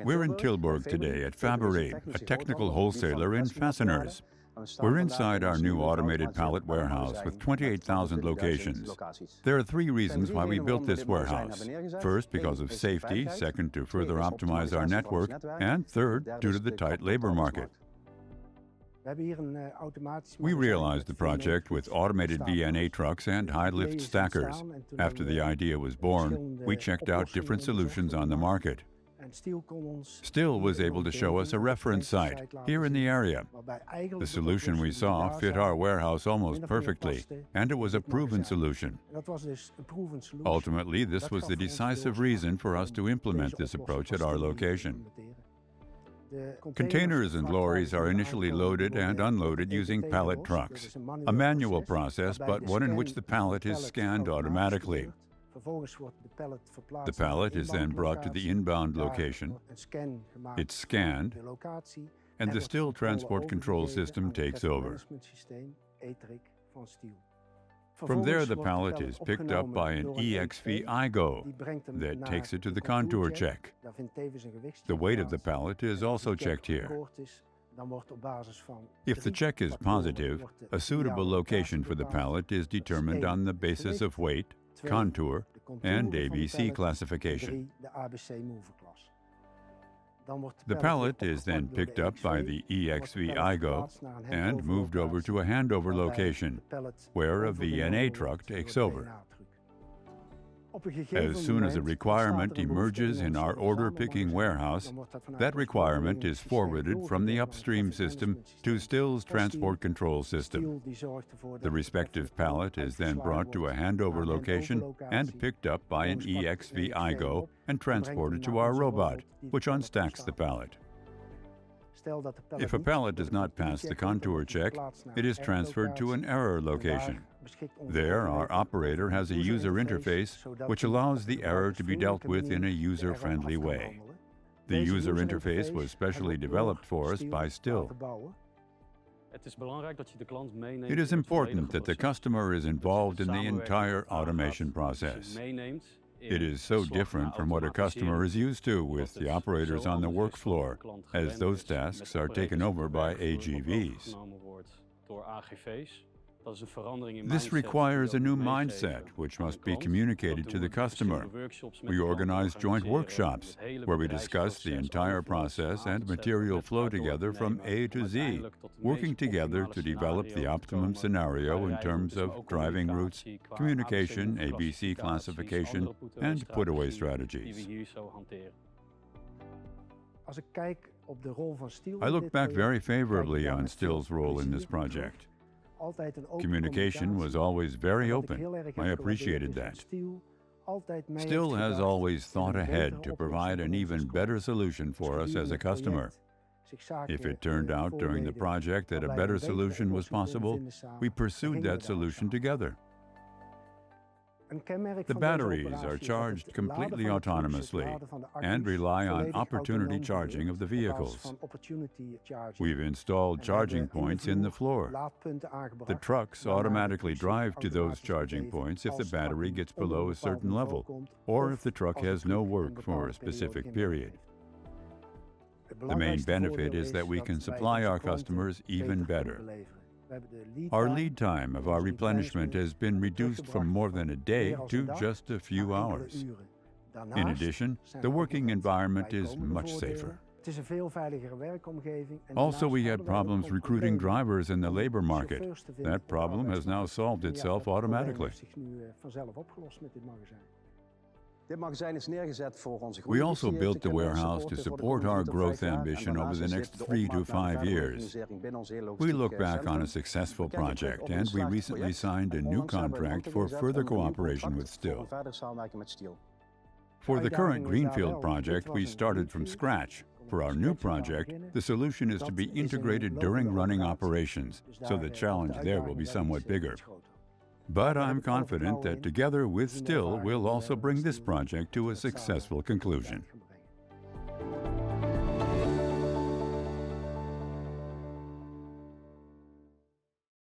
We're in Tilburge today at Fabory, a technical wholesaler in fasteners. We're inside our new automated pallet warehouse with 28,000 locations. There are three reasons why we built this warehouse. First, because of safety, second, to further optimize our network, and third, due to the tight labor market. We realized the project with automated VNA trucks and high-lift stackers. After the idea was born, we checked out different solutions on the market. Still was able to show us a reference site here in the area. The solution we saw fit our warehouse almost perfectly, and it was a proven solution. Ultimately, this was the decisive reason for us to implement this approach at our location. Containers and lorries are initially loaded and unloaded using pallet trucks, a manual process, but one in which the pallet is scanned automatically. The pallet is then brought to the inbound location, it's scanned, and the still transport control system takes over. From there, the pallet is picked up by an EXV-IGO that takes it to the contour check. The weight of the pallet is also checked here. If the check is positive, a suitable location for the pallet is determined on the basis of weight, contour, and ABC classification. The pallet is then picked up by the EXV-IGO and moved over to a handover location, where a VNA truck takes over. As soon as a requirement emerges in our order-picking warehouse, that requirement is forwarded from the upstream system to Still's transport control system. The respective pallet is then brought to a handover location and picked up by an EXV-IGO and transported to our robot, which unstacks the pallet. If a pallet does not pass the contour check, it is transferred to an error location. There, our operator has a user interface which allows the error to be dealt with in a user-friendly way. The user interface was specially developed for us by Still. It is important that the customer is involved in the entire automation process. It is so different from what a customer is used to with the operators on the work floor, as those tasks are taken over by AGVs. This requires a new mindset, which must be communicated to the customer. We organize joint workshops, where we discuss the entire process and material flow together from A to Z, working together to develop the optimum scenario in terms of driving routes, communication, ABC classification, and put-away strategies. I look back very favorably on Still's role in this project. Communication was always very open. I appreciated that. Still has always thought ahead to provide an even better solution for us as a customer. If it turned out during the project that a better solution was possible, we pursued that solution together. The batteries are charged completely autonomously and rely on opportunity charging of the vehicles. We've installed charging points in the floor. The trucks automatically drive to those charging points if the battery gets below a certain level, or if the truck has no work for a specific period. The main benefit is that we can supply our customers even better. Our lead time of our replenishment has been reduced from more than a day to just a few hours. In addition, the working environment is much safer. Also, we had problems recruiting drivers in the labor market. That problem has now solved itself automatically. We also built the warehouse to support our growth ambition over the next 3 to 5 years. We look back on a successful project, and we recently signed a new contract for further cooperation with Still. For the current Greenfield project, we started from scratch. For our new project, the solution is to be integrated during running operations, so the challenge there will be somewhat bigger. But I'm confident that together with Still, we'll also bring this project to a successful conclusion.